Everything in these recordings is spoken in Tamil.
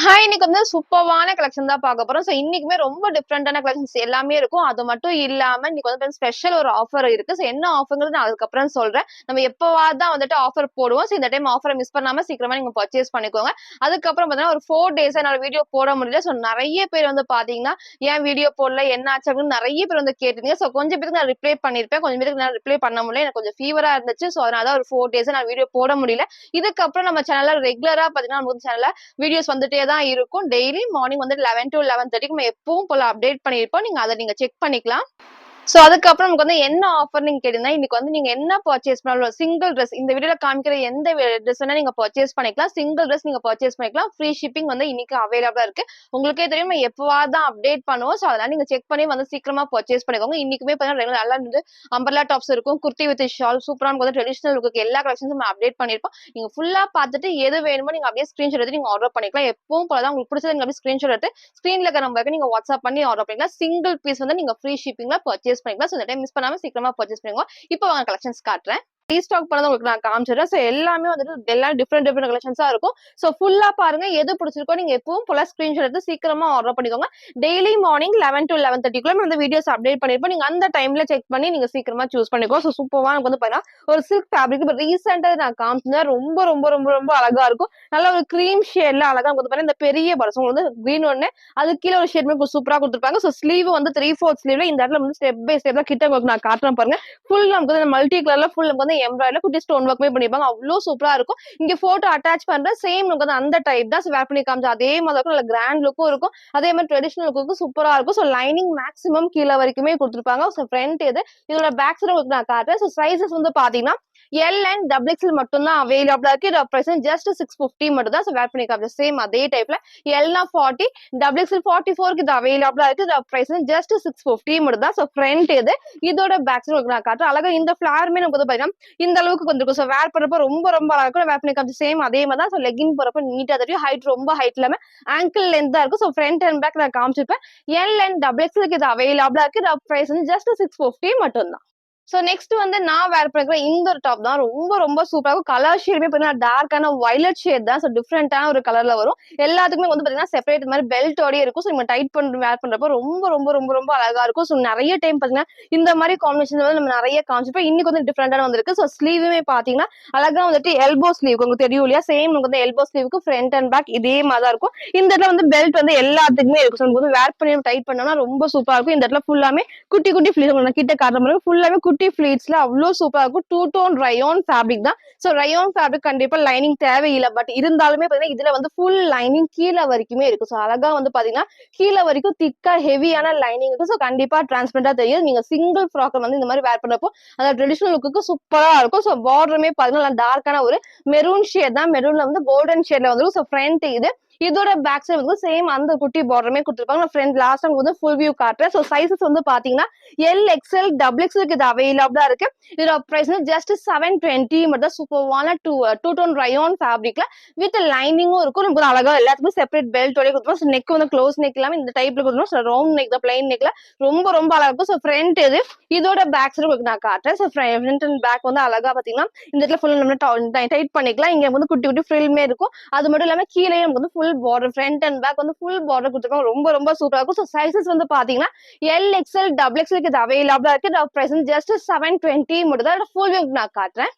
ஹாய்! இன்னைக்கு வந்து சூப்பர்வான கலெக்ஷன் தான் பார்க்க போறோம். இன்னைக்குமே ரொம்ப டிஃபரண்டான கலெக்ஷன்ஸ் எல்லாமே இருக்கும். அது மட்டும் இல்லாம இன்னைக்கு வந்து ஸ்பெஷல் ஒரு ஆஃபர் இருக்கு. என்ன ஆஃபர்ங்கிறது நான் அதுக்கப்புறம் சொல்றேன். நம்ம எப்பவாவது தான் வந்துட்டு ஆஃபர் போடுவோம். இந்த டைம் ஆஃபர மிஸ் பண்ணாம சீக்கிரமா நீங்க பர்ச்சேஸ் பண்ணிக்கோங்க. அதுக்கப்புறம் பார்த்தீங்கன்னா, ஒரு 4 டேஸா என்னால வீடியோ போட முடியல. நெறைய பேர் வந்து பார்த்தீங்கன்னா, ஏன் வீடியோ போடல? என்ன ஆச்சு? அப்படின்னு நெறைய பேர் வந்து கேட்டிருந்தீங்க. கொஞ்சம் பேருக்கு நான் ரிப்ளை பண்ணியிருப்பேன். கொஞ்சம் பேருக்கு நான் ரிப்ளை பண்ண முடியல. எனக்கு கொஞ்சம் ஃபீவரா இருந்துச்சு. அதனால தான் ஒரு 4 டேஸா நான் வீடியோ போட முடியல. இதுக்கப்புறம் நம்ம சேனல்ல ரெகுலரா பார்த்தீங்கன்னா, நம்ம சேனல்ல வீடியோஸ் வந்துட்டே தான் இருக்கும். டெய்லி மார்னிங் வந்து 11 to 11:30 நம்ம எப்பவும் போல அப்டேட் பண்ணியிருப்போம். நீங்க செக் பண்ணிக்கலாம். அதுக்கப்புறம் நமக்கு வந்து என்ன ஆஃபர் நீங்க கேட்டீங்கன்னா, இன்னைக்கு வந்து நீங்க என்ன பர்ச்சேஸ் பண்ணாலும் சிங்கிள் ட்ரெஸ் இந்த வீடியோல காமிக்கிற எந்த ட்ரெஸ் வேணா நீங்க பர்ச்சேஸ் பண்ணிக்கலாம். சிங்கிள் ட்ரெஸ் நீங்க பர்ச்சேஸ் பண்ணிக்கலாம். ஃப்ரீ ஷிப்பிங் வந்து இன்னைக்கு அவைலபிளா இருக்கு. உங்களுக்கே தெரியும் நம்ம எப்பவாவது தான் அப்டேட் பண்ணுவோம். அதனால நீங்க செக் பண்ணி வந்து சீக்கிரமா பர்ச்சேஸ் பண்ணிக்கோங்க. இன்னைக்குமே பார்த்தீங்கன்னா நல்லா வந்து அம்பர்லா டாப்ஸ் இருக்கும். குர்த்தி வித் ஷால் சூப்பரான வந்து ட்ரெடிஷனல் லுக்கு எல்லா கலெக்ஷன்ஸும் நம்ம அப்டேட் பண்ணியிருப்போம். நீங்க ஃபுல்லா பார்த்துட்டு எது வேணுமோ நீங்க அப்படியே ஸ்கிரீன்ஷாட் எடுத்து நீங்க ஆர்டர் பண்ணிக்கலாம். எப்பவும் போல தான் உங்களுக்கு பிடிச்சது நீங்க அப்படியே ஸ்கிரீன்ஷாட் எடுத்து ஸ்கிரீன்ல இருக்க நம்பருக்கு நீங்க வாட்ஸ்அப் பண்ணி ஆர்டர் பண்ணிக்கலாம். சிங்கிள் பீஸ் வந்து நீங்க ஃப்ரீ ஷிப்பிங்ல பர்ச்சேஸ் பண்ணிக்கலாம். இந்த டைம் மிஸ் பண்ணாம சீக்கிரமா பர்ச்சேஸ் பண்ணுங்க. இப்போ வாங்க கலெக்ஷன்ஸ் காட்டுறேன். ரீஸ்டாக் பண்ணது உங்களுக்கு நான் காமிச்சிடுறேன். எல்லாமே வந்துட்டு எல்லாம் டிஃப்ரெண்ட் கலெக்ஷன்ஸா இருக்கும். ஃபுல்லா பாருங்க. எது பிடிச்சிருக்கோ நீங்க எப்பவும் போல ஸ்கிரீன்ஷாட் எடுத்து சீக்கிரமா ஆர்டர் பண்ணிக்கோங்க. டெய்லி மார்னிங் 11 to 11:30 நம்ம வீடியோஸ் அப்டேட் பண்ணிருப்போம். நீங்க அந்த டைம்ல செக் பண்ணி நீங்க சீக்கிரமா சூஸ் பண்ணிக்கோ. சூப்பரா எனக்கு வந்து பாத்தீங்கன்னா ஒரு சில்க் ஃபேப்ரிக் இப்ப ரீசெண்டா நான் காமிச்சேன். ரொம்ப ரொம்ப ரொம்ப ரொம்ப அழகா இருக்கும். நல்ல ஒரு கிரீம் ஷேட்ல அழகா வந்து பாத்தீங்கன்னா இந்த பெரிய பர்ஸ் வந்து கிரீன் ஒண்ணு அது கீழே ஒரு ஷேட் மாதிரி சூப்பரா கொடுத்துருப்பாங்க. ஸ்லீவ் வந்து 3/4 ஸ்லீவ்ல இந்த இடத்துல வந்து ஸ்டெப் பை ஸ்டெப்ல கிட்ட உங்களுக்கு நான் காட்டுறேன் பாருங்க. ஃபுல் நமக்கு வந்து மல்டி கலர்ல ஃபுல் நமக்கு வந்து எம்ப்ராய்டரி குட்டி ஸ்டோன் ஒர்க்மே பண்ணிருப்பாங்க. அவ்வளவு சூப்பரா இருக்கும். இங்க போட்டோ அட்டாச் பண்ற சேம் நமக்கு வந்து அந்த டைப் தான் வேர் பண்ணி காமிச்சா அதே மாதிரி இருக்கும். நல்ல கிராண்ட் லுக்கும் இருக்கும். அதே மாதிரி ட்ரெடிஷனல் லுக்கும் சூப்பரா இருக்கும். லைனிங் மேக்ஸிமம் கீழே வரைக்குமே கொடுத்துருப்பாங்க. ஃப்ரண்ட் இது இதோட பேக் சைடு உங்களுக்கு நான் காட்டுறேன். சைஸஸ் வந்து பாத்தீங்கன்னா எல் அண்ட் டபுள் எக்ஸ்எல் மட்டும் தான் அவைலபிளா இருக்கு. இது பிரைஸ் ஜஸ்ட் 650 மட்டும் தான் வேர் பண்ணி காமிச்சேன். சேம் அதே டைப்ல எல்னா 40 டபுள் எக்ஸ்எல் 44க்கு இது அவைலபிளா இருக்கு. இது பிரைஸ் ஜஸ்ட் 650 மட்டும் தான். ஃப்ரண்ட் இது இதோட பேக் சைடு உங்களுக்கு நான் காட்டுறேன். அழகா இந்த ஃபிளாருமே நமக்கு வந்து பாத்தீங்கன்னா இந்த அளவுக்கு வந்துருக்கும். வேர் பண்றப்ப ரொம்ப ரொம்ப அழகா இருக்கும். வேர் பண்ணி காமிச்சு சேம் அதே மாதிரி தான். லெகின் போறப்ப நீட்டா தெரியும். ஹைட் ரொம்ப ஹைட் இல்லாம ஆங்கிள் லென்த்தா இருக்கும். ஃப்ரண்ட் அண்ட் பேக் நான் காமிச்சிருப்பேன். எல் அண்ட் டபுள் எக்ஸ்எலுக்கு இது அவைலபிளா இருக்கு. இது பிரைஸ் ஜஸ்ட் 650 மட்டும் தான். நெக்ஸ்ட் வந்து நான் வேர் பண்ணிக்கிற இந்த ஒரு டாப் தான் ரொம்ப ரொம்ப சூப்பரா இருக்கும். கலர் ஷேடுமே பார்த்தீங்கன்னா டார்க்கான வயலட் ஷேட் தான். டிஃப்ரெண்டான ஒரு கலர்ல வரும். எல்லாத்துக்குமே வந்து பார்த்தீங்கன்னா செப்பரேட் மாதிரி பெல்ட்டோடய இருக்கும். நீங்க டைட் பண்ணி வேர் பண்றப்ப ரொம்ப ரொம்ப ரொம்ப ரொம்ப அழகா இருக்கும். நிறைய டைம் பார்த்தீங்கன்னா இந்த மாதிரி காம்பினேஷன் வந்து நம்ம நிறைய காமிச்சிருப்போம். இன்னைக்கு வந்து டிஃப்ரெண்டான வந்திருக்கு. ஸ்லீவுமே பார்த்தீங்கன்னா அழகா வந்துட்டு எல்போ ஸ்லீவ் உங்களுக்கு தெரியும் இல்லையா? சேம் உங்களுக்கு வந்து எல்போ ஸ்லீவுக்கு ஃப்ரண்ட் அண்ட் பேக் இதே மாதிரி தான் இருக்கும். இந்த இடத்துல வந்து பெல்ட் வந்து எல்லாத்துக்குமே இருக்கும். வந்து வேர் பண்ணி டைட் பண்ணோம்னா ரொம்ப சூப்பரா இருக்கும். இந்த இடத்துல ஃபுல்லாமே குட்டி குட்டி ஃபிளீட்ஸ் கிட்ட காட்டுற மாதிரி ஃபுல்லாமே குட்டி ஃபிளீட்ஸ்ல அவ்வளவு சூப்பரா இருக்கும். டூ டோன் ரயோன் ஃபேப்ரிக் தான். ரயோன் ஃபேப்ரிக் கண்டிப்பா லைனிங் தேவையில்லை. பட் இருந்தாலுமே பாத்தீங்கன்னா இதுல வந்து ஃபுல் லைனிங் கீழே வரைக்குமே இருக்கு. அழகா வந்து பாத்தீங்கன்னா கீழே வரைக்கும் திக்கா ஹெவியான லைனிங் இருக்கு. கண்டிப்பா டிரான்ஸ்பரண்டா தெரியும். நீங்க சிங்கிள் ஃப்ராக் வந்து இந்த மாதிரி வேர் பண்ணப்போ அந்த ட்ரெடிஷனல் லுக்கு சூப்பரா இருக்கும். பார்டருமே பாத்தீங்கன்னா டார்க்கான ஒரு மெரூன் ஷேட் தான். மெரூன்ல வந்து கோல்டன் ஷேட்ல வந்து ஃப்ரண்ட் இது இதோட பேக் சைடு வந்து சேம் அந்த குட்டி பார்டருமே கொடுத்துருப்பாங்க. நான் ஃப்ரண்ட் லாஸ்ட் வந்து ஃபுல் வியூ காட்டுறேன். சைசஸ் வந்து பாத்தீங்கன்னா எல் எக்ஸ்எல் டபுள் எக்ஸ்எலுக்கு இது அவைலபிளா இருக்கு. இதோட பிரைஸ் ஜஸ்ட் 720 மட்டும். சூப்பர்வான டூ டோன் ரயோன் ஃபேப்ரிக்ல வித் லைனிங்கும் இருக்கும். நமக்கு அழகா எல்லாத்துக்கும் செப்பரேட் பெல்ட்டோட கொடுத்துருவோம். நெக் வந்து க்ளோஸ் நெக் இல்லாம இந்த டைப்ல கொடுத்துருவோம். ரவுண்ட் நெக் தான் பிளைன் நெக்ல ரொம்ப ரொம்ப அழகா இருக்கும். ஃப்ரண்ட் இது இதோட பேக் சைடு உங்களுக்கு நான் காட்டுறேன். ஃப்ரண்ட் அண்ட் பேக் வந்து அழகா பாத்தீங்கன்னா இந்த இடத்துல ஃபுல் நம்ம டைட் பண்ணிக்கலாம். இங்க வந்து குட்டி குட்டி ஃப்ரில்மே இருக்கும். அது மட்டும் இல்லாம கீழே நமக்கு வந்து full border front and back வந்து ஃபுல் பார்டர் கொடுத்துருக்கோம். ரொம்ப ரொம்ப சூப்பரா இருக்கும். சைசஸ் வந்து பாத்தீங்கன்னா எல் எக்ஸ்எல் டபுள் எக்ஸ்எலுக்கு இது அவைலபிளா இருக்கு. பிரசன்ட் ஜஸ்ட் 720 மட்டும் தான். ஃபுல் வியூ நான் காட்டுறேன்.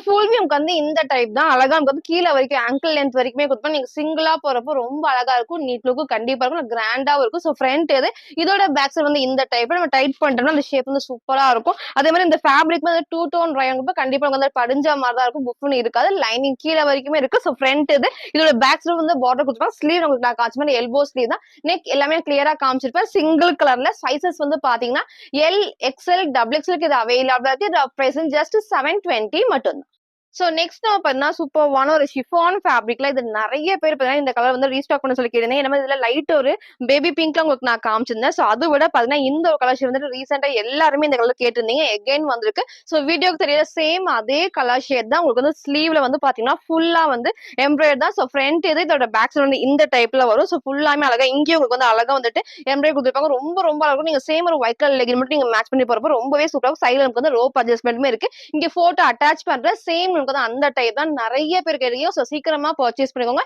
ஃபுல் வியூக்கு வந்து இந்த டைப் தான். அழகா நமக்கு வந்து கீழே வரைக்கும் ஆங்கிள் லென்த் வரைக்குமே கொடுப்போம். நீங்க சிங்கிளா போறப்போ ரொம்ப அழகா இருக்கும். நீட் லுக்கும் கண்டிப்பா இருக்கும். கிராண்டாவும் இருக்கும். ஃப்ரண்ட் இது இதோட பேக் சைடு வந்து இந்த டைப் நம்ம டைட் பண்றோம்னா அந்த ஷேப் வந்து சூப்பரா இருக்கும். அதே மாதிரி இந்த ஃபேப்ரிக் வந்து டூ டோன் ரயோன் கண்டிப்பா வந்து படிஞ்ச மாதிரி தான் இருக்கும். புஃப்னு இருக்காது. லைனிங் கீழே வரைக்குமே இருக்கு. ஃப்ரண்ட் இது இதோட பேக் சைடு வந்து பார்டர் கொடுத்துருப்பாங்க. ஸ்லீவ் உங்களுக்கு நான் காமிச்ச மாதிரி எல்போ ஸ்லீவ் தான். நெக் எல்லாமே கிளியரா காமிச்சிருப்பேன். சிங்கிள் கலர்ல சைசஸ் வந்து பாத்தீங்கன்னா எல் எக்ஸ்எல் டபுள் எக்ஸ்எலுக்கு இது அவைலபிளா இருக்கு. இது பிரசன்ட் ஜஸ்ட் 720 மட்டும். நெக்ஸ்ட் நம்ம பார்த்தீங்கன்னா சூப்பர்வான ஒரு ஷிஃபான் ஃபேப்ரிக்ல இது நிறைய பேர் பார்த்தீங்கன்னா இந்த கலர் வந்து ரீஸ்டாக் பண்ண சொல்லி கேட்டீங்க. ஏன்னா இதுல லைட் ஒரு பேபி பிங்க்ல உங்களுக்கு நான் காமிச்சிருந்தேன். அதை விட பார்த்தீங்கன்னா இந்த ஒரு கலர் ஷேட் வந்து ரீசெண்டா எல்லாருமே இந்த கலர் கேட்டிருந்தீங்க. எகைன் வந்திருக்கு. வீடியோக்கு தெரியல சேம் அதே கலர் ஷேட் தான். உங்களுக்கு வந்து ஸ்லீவ்ல வந்து பாத்தீங்கன்னா ஃபுல்லா வந்து எம்ப்ராய்டரி தான். ஃப்ரண்ட் இது இதோட பேக் சைடு வந்து இந்த டைப்ல வரும். ஃபுல்லாமே அழகா இங்கேயும் உங்களுக்கு வந்து அழகா வந்துட்டு எம்ப்ராய்டரி கொடுத்துருப்பாங்க. ரொம்ப ரொம்ப அழகா நீங்க சேம் ஒரு ஒயிட் கலர் லெகின் மட்டும் நீங்க மேட்ச் பண்ணி போறப்போ ரொம்பவே சூப்பரா சைடுல நமக்கு வந்து ரோப் அட்ஜஸ்ட்மெண்ட்டுமே இருக்கு. இங்க போட்டோ அட்டாச் பண்ற சேம் நமக்கு வந்து அந்த டைப் தான் நிறைய பேர் கேட்குறீங்க. ஸோ சீக்கிரமா பர்ச்சேஸ் பண்ணிக்கோங்க.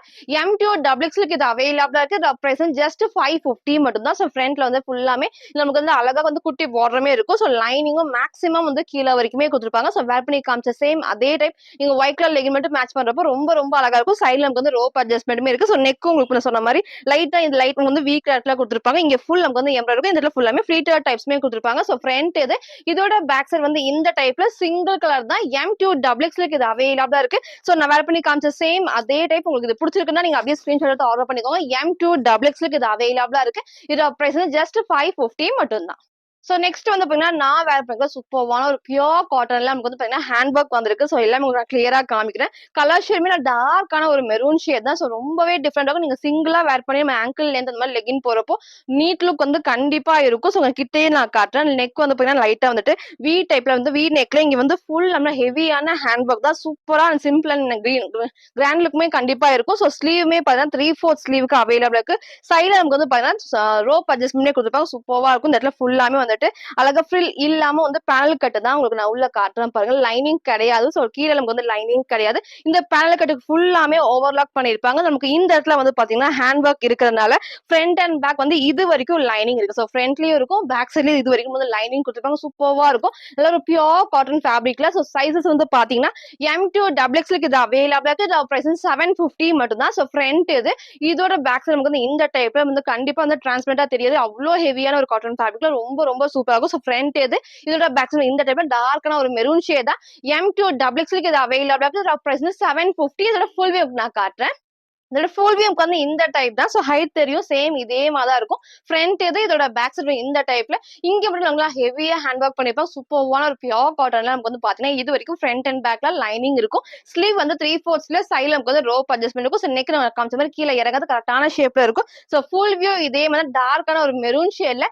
M2 டபுள் எக்ஸ்எலுக்கு இது அவைலபிளா இருக்கு. ப்ரைஸ் ஜஸ்ட் 550 மட்டும் தான். ஸோ ஃப்ரண்ட்ல வந்து ஃபுல்லாமே நமக்கு வந்து அழகா வந்து குட்டி பார்டருமே இருக்கும். ஸோ லைனிங்கும் மேக்ஸிமம் வந்து கீழே வரைக்குமே கொடுத்துருப்பாங்க. ஸோ வேர் பண்ணி காமிச்ச சேம் அதே டைப் நீங்க ஒயிட் கலர் லெகின் மட்டும் மேட்ச் பண்றப்போ ரொம்ப ரொம்ப அழகா இருக்கும். சைட்ல நமக்கு வந்து ரோப் அட்ஜஸ்ட்மெண்ட்டுமே இருக்கு. ஸோ நெக்கும் உங்களுக்கு நான் சொன்ன மாதிரி லைட்டா இந்த லைட் வந்து வீக் இடத்துல கொடுத்துருப்பாங்க. இங்க ஃபுல் நமக்கு வந்து எம்ப்ராய்டரி இருக்கும். இந்த இடத்துல ஃபுல்லாமே ஃப்ரீ டர்ட் டைப்ஸ்மே கொடுத்துருப்பாங்க. ஸோ ஃப்ரண்ட் இது இதோட பேக் சைடு வந்து இந்த டைப்ல சிங்கிள் கலர் தான். M2 டபுள் எக்ஸ்எலுக்கு இது அவைலபிளா இருக்கு. ஸோ நான் வேர் பண்ணி காமிச்ச சேம் அதே டைப் உங்களுக்கு இது பிடிச்சிருக்குன்னா நீங்க அப்படியே ஸ்கிரீன்ஷாட் எடுத்து ஆர்டர் பண்ணிக்கோங்க. M2 டபுள் எக்ஸ்எலுக்கு இது அவைலபிளா இருக்கு. இதோட பிரைஸ் ஜஸ்ட் 550 மட்டும் தான். ஸோ நெக்ஸ்ட் வந்து பாத்தீங்கன்னா நான் வேர் பண்ற சூப்பர்வான ஒரு பியூர் காட்டன்ல நமக்கு வந்து பாத்தீங்கன்னா ஹேண்ட் ஒர்க் வந்திருக்கு. ஸோ எல்லாமே உங்களுக்கு நான் கிளியரா காமிக்கிறேன். கலர் ஷேடுமே நான் டார்க்கான ஒரு மெரூன் ஷேட் தான். ஸோ ரொம்பவே டிஃப்ரெண்டா இருக்கும். நீங்க சிங்கிளா வேர் பண்ணி நம்ம ஆங்கிள் லென்த் அந்த மாதிரி லெகின் போறப்போ நீட் லுக் வந்து கண்டிப்பா இருக்கும். ஸோ உங்க கிட்டே நான் காட்டுறேன். நெக் வந்து பாத்தீங்கன்னா லைட்டா வந்துட்டு வி டைப்ல வந்து வி நெக்ல இங்க வந்து ஃபுல் நம்ம ஹெவியான ஹேண்ட் ஒர்க் தான். சூப்பரா அண்ட் சிம்பிள் அண்ட் கிராண்ட் லுக்குமே கண்டிப்பா இருக்கும். ஸோ ஸ்லீவுமே பாத்தீங்கன்னா 3/4 ஸ்லீவுக்கு அவைலபிள் இருக்கு. சைடுல நமக்கு வந்து பாத்தீங்கன்னா ரோப் அட்ஜஸ்ட்மெண்ட்டே கொடுத்துருப்பாங்க. சூப்பரா இருக்கும். இந்த இடத்துல ஃபுல்லாமே வந்துட்டு அழகா ஃப்ரில் இல்லாம வந்து பேனல் கட்டு தான் உங்களுக்கு நான் உள்ள காட்டுறேன் பாருங்க. லைனிங் கிடையாது. ஸோ கீழே நமக்கு வந்து லைனிங் கிடையாது. இந்த பேனல் கட்டுக்கு ஃபுல்லாமே ஓவர்லாக் பண்ணிருப்பாங்க. நமக்கு இந்த இடத்துல வந்து பாத்தீங்கன்னா ஹேண்ட் ஒர்க் இருக்கிறதுனால ஃப்ரண்ட் அண்ட் பேக் வந்து இது வரைக்கும் லைனிங் இருக்கு. ஸோ ஃப்ரண்ட்லயும் இருக்கும் பேக் சைட்லயும் இது வரைக்கும் வந்து லைனிங் கொடுத்துருப்பாங்க. சூப்பர்வா இருக்கும். நல்ல ஒரு பியூர் காட்டன் ஃபேப்ரிக்ல. ஸோ சைசஸ் வந்து பாத்தீங்கன்னா M2 டபுள் எக்ஸ்எலுக்கு இது அவைலபிளா இருக்கு. இதோட பிரைஸ் 750 மட்டும் தான். ஸோ ஃப்ரண்ட் இது இதோட பேக் சைடு நமக்கு வந்து இந்த டைப்ல வந்து கண்டிப்பா வந்து டிரான்ஸ்பரண்டா தெரியாது. அவ்வளோ ஹெவியான ஒரு காட்டன் ஃபேப்ரிக்ல ரொம்ப ரொம்ப சூப்பரா இருக்கும். ஸோ ஃப்ரண்ட் இது இதோட பேக் சைடு இந்த டைப்ல டார்க்கான ஒரு மெரூன் ஷேட் தான். M2 டபுள் எக்ஸ்எலுக்கு இது அவைலபிளா இருக்கு. இதோட பிரைஸ் 750. இதோட ஃபுல் வியூ நான் காட்டுறேன். இதோட ஃபுல் வியூ வந்து இந்த டைப் தான். ஸோ ஹைட் தெரியும். சேம் இதே மாதிரி தான் இருக்கும். ஃப்ரண்ட் இது இதோட பேக் சைடு இந்த டைப்ல இங்க மட்டும் நல்லா ஹெவியா ஹேண்ட் ஒர்க் பண்ணிருப்பாங்க. சூப்பர்வான ஒரு பியூர் காட்டன்ல நமக்கு வந்து பாத்தீங்கன்னா இது வரைக்கும் ஃப்ரண்ட் அண்ட் பேக்ல லைனிங் இருக்கும். ஸ்லீவ் வந்து 3/4 சைட்ல நமக்கு வந்து ரோப் அட்ஜஸ்ட்மெண்ட் இருக்கும். ஸோ நெக் நம்ம காமிச்ச மாதிரி கீழே இறங்காத கரெக்டான ஷேப்ல இருக்கும். ஸோ ஃபுல் வியூ இதே மாதிரி டார்க்கான ஒரு மெரூன் ஷேட்ல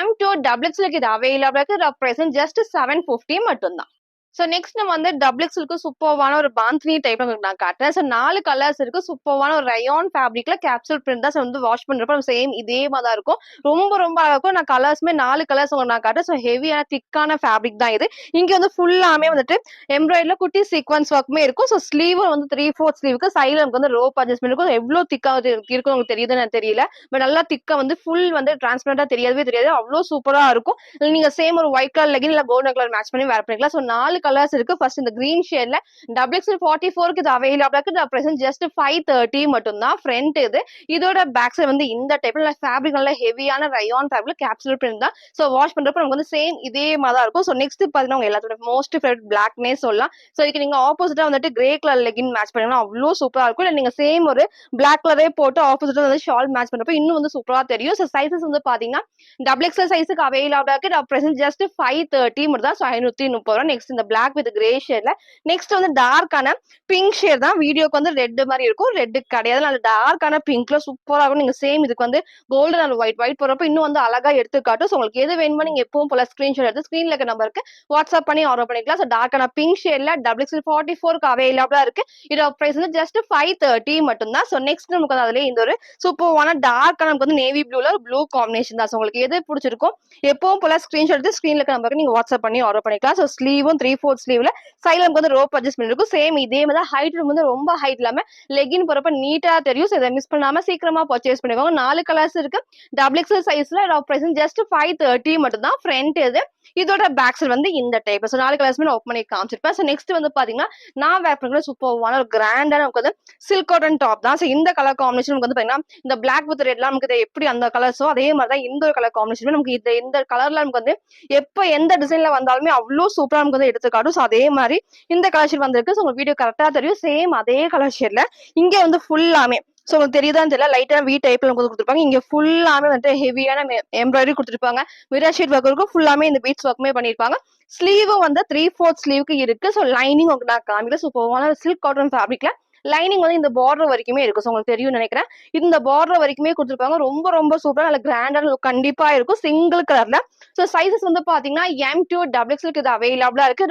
M2 டபுள் எக்ஸ்எலுக்கு இது அவைலபிளா இருக்கு. இதோட பிரைஸ் ஜஸ்ட் 750 மட்டும் தான். ஸோ நெக்ஸ்ட் நம்ம வந்து டபுள் எக்ஸ்எலுக்கு சூப்பர்வான ஒரு பாந்தினி டைப் நான் காட்டுறேன். ஸோ 4 கலர்ஸ் இருக்கு. சூப்பர்வான ஒரு ரயான் ஃபேப்ரிக்ல கேப்சூல் பிரிண்ட் தான். ஸோ வந்து வாஷ் பண்றப்ப சேம் இதே மாதிரி தான் இருக்கும். ரொம்ப ரொம்ப அழகா இருக்கும். நான் கலர்ஸ்மே 4 கலர்ஸ் உங்களுக்கு நான் காட்டுறேன். ஸோ ஹெவியான திக்கான ஃபேப்ரிக் தான் இது. இங்க வந்து ஃபுல்லாமே வந்துட்டு எம்ப்ராய்டரில குட்டி சீக்வன்ஸ் ஒர்க்குமே இருக்கும். ஸோ ஸ்லீவ் வந்து 3/4 ஸ்லீவுக்கு சைடுல நமக்கு வந்து ரோப் அட்ஜஸ்ட்மெண்ட் இருக்கும். எவ்வளவு திக்கா இருக்கும் உங்களுக்கு தெரியுதுன்னு எனக்கு தெரியல. பட் நல்லா திக்கா வந்து ஃபுல் வந்து டிரான்ஸ்பரண்டா தெரியவே தெரியாது. அவ்வளவு சூப்பரா இருக்கும். நீங்க சேம் ஒரு ஒயிட் கலர் லெகின் இல்ல கோல்டன் கலர் மேட்ச் பண்ணி வேர் பண்ணிக்கலாம். ஸோ 4 கலர்ஸ் இருக்கு. ஃபர்ஸ்ட் இந்த கிரீன் ஷேட்ல டபுள் எக்ஸ்எல் 44க்கு இது அவைலபிளா இருக்கு. இது பிரசன்ட் ஜஸ்ட் 530 மட்டும் தான். ஃப்ரண்ட் இது இதோட பேக் சைடு வந்து இந்த டைப்ல ஃபேப்ரிக் நல்ல ஹெவியான ரயான் ஃபேப்ரிக் கேப்சூல் பிரிண்ட் தான். ஸோ வாஷ் பண்றப்ப நமக்கு வந்து சேம் இதே மாதிரி தான் இருக்கும். ஸோ நெக்ஸ்ட் பாத்தீங்கன்னா உங்க எல்லாத்தோட மோஸ்ட் ஃபேவரட் பிளாக்னே சொல்லலாம். ஸோ இதுக்கு நீங்க ஆப்போசிட்டா வந்துட்டு கிரே கலர் லெகின் மேட்ச் பண்ணீங்கன்னா அவ்வளோ சூப்பரா இருக்கும். இல்ல நீங்க சேம் ஒரு பிளாக் கலரே போட்டு ஆப்போசிட்டா வந்து ஷால் மேட்ச் பண்றப்ப இன்னும் வந்து சூப்பரா தெரியும். ஸோ சைசஸ் வந்து பாத்தீங்கன்னா டபுள் எக்ஸ்எல் சைஸுக்கு அவைலபிளா இருக்கு. பிரசன்ட் ஜஸ்ட் 530 மட்டும் தான். ஸோ 530 ரூபா. நெக்ஸ்ட் இந்த பிளாக் வித் கிரே ஷேட்ல நெக்ஸ்ட் வந்து டார்க்கான பிங்க் ஷேட் தான். வீடியோக்கு வந்து ரெட் மாதிரி இருக்கும். ரெட் கிடையாது. நல்ல டார்க்கான பிங்க்ல சூப்பரா இருக்கும். நீங்க சேம் இதுக்கு வந்து கோல்டன் அண்ட் ஒயிட் போறப்ப இன்னும் வந்து அழகா எடுத்து காட்டும். ஸோ உங்களுக்கு எது வேணுமோ நீங்க எப்பவும் போல ஸ்கிரீன்ஷாட் எடுத்து ஸ்கிரீன்ல இருக்க நம்பருக்கு வாட்ஸ்அப் பண்ணி ஆர்டர் பண்ணிக்கலாம். ஸோ டார்க்கான பிங்க் ஷேட்ல டபுள் எக்ஸ்எல் 44க்கு அவைலபிளா இருக்கு. இதோட பிரைஸ் வந்து ஜஸ்ட் 530 மட்டும் தான். ஸோ நெக்ஸ்ட் நமக்கு வந்து அதுல இந்த ஒரு சூப்பரான டார்க்கான நமக்கு வந்து நேவி ப்ளூல ப்ளூ காம்பினேஷன் தான். ஸோ உங்களுக்கு எது பிடிச்சிருக்கும் எப்பவும் போல ஸ்கிரீன்ஷாட் எடுத்து ஸ்கிரீன்ல இருக்க நம்பருக்கு நீங்க வாட்ஸ்அப் பண்ணி ஆர்டர் பண்ணிக்கலாம். ஸோ ஸ்லீவும் 3/4 ஸ்லீவ்ல சைட்ல வந்து ரோப் அட்ஜஸ்ட்மெண்ட் இருக்கும். சேம் இதே மாதிரி ஹைட் வந்து ரொம்ப ஹைட் இல்லாம லெகின் போறப்ப நீட்டா தெரியும். ஸோ இதை மிஸ் பண்ணாம சீக்கிரமா பர்ச்சேஸ் பண்ணிக்கோங்க. 4 கலர்ஸ் இருக்கு. டபுள் எக்ஸ்எல் சைஸ்ல பிரைஸ் ஜஸ்ட் 530 மட்டும் தான். ஃப்ரண்ட் இது இதோட பேக் சைடு வந்து இந்த டைப். ஸோ 4 கலர்ஸ்மே நான் ஓப்பன் பண்ணி காமிச்சிருப்பேன். ஸோ நெக்ஸ்ட் வந்து பாத்தீங்கன்னா நான் வேர் பண்ணுற சூப்பர்வான ஒரு கிராண்டான நமக்கு வந்து சில்க் காட்டன் டாப் தான். ஸோ இந்த கலர் காம்பினேஷன் நமக்கு வந்து பாத்தீங்கன்னா இந்த பிளாக் வித் ரெட்லாம் நமக்கு எப்படி அந்த கலர்ஸோ அதே மாதிரி தான் இந்த ஒரு கலர் காம்பினேஷன் நமக்கு இந்த கலர்ல நமக்கு வந்து எப்ப எந்த டிசைன்ல வந்தாலுமே அவ்வளோ சூப்பரா நமக்கு வந்து எடுத்து காட்டும். ஸோ அதே மாதிரி இந்த கலர் ஷேட் வந்திருக்கு. ஸோ உங்க வீடியோ கரெக்டா தெரியும். சேம் அதே கலர் ஷேட்ல இங்க வந்து ஃபுல்லாமே ஸோ உங்களுக்கு தெரியுதான்னு தெரியல லைட்டான வி டைப்ல உங்களுக்கு கொடுத்துருப்பாங்க. இங்க ஃபுல்லாமே வந்து ஹெவியான எம்ப்ராய்டரி கொடுத்துருப்பாங்க. மிரர் ஷீட் ஒர்க் இருக்கும். ஃபுல்லாமே இந்த பீட்ஸ் ஒர்க்குமே பண்ணிருப்பாங்க. ஸ்லீவும் வந்து 3/4 ஸ்லீவுக்கு இருக்கு. ஸோ லைனிங் உங்களுக்கு நான் காமிக்கல. சூப்பரான சில்க் காட்டன் ஃபேப்ரிக்ல லைனிங் வந்து இந்த பார்டர் வரைக்குமே இருக்கும். ஸோ உங்களுக்கு தெரியும் நினைக்கிறேன். இந்த பார்டர் வரைக்குமே கொடுத்துருப்பாங்க. ரொம்ப ரொம்ப சூப்பரா நல்ல கிராண்டான லுக் கண்டிப்பா இருக்கும். சிங்கிள் கலர்ல. ஸோ சைசஸ் வந்து பாத்தீங்கன்னா M2 டபுள் எக்ஸ்எலுக்கு இது அவைலபிளா இருக்கு.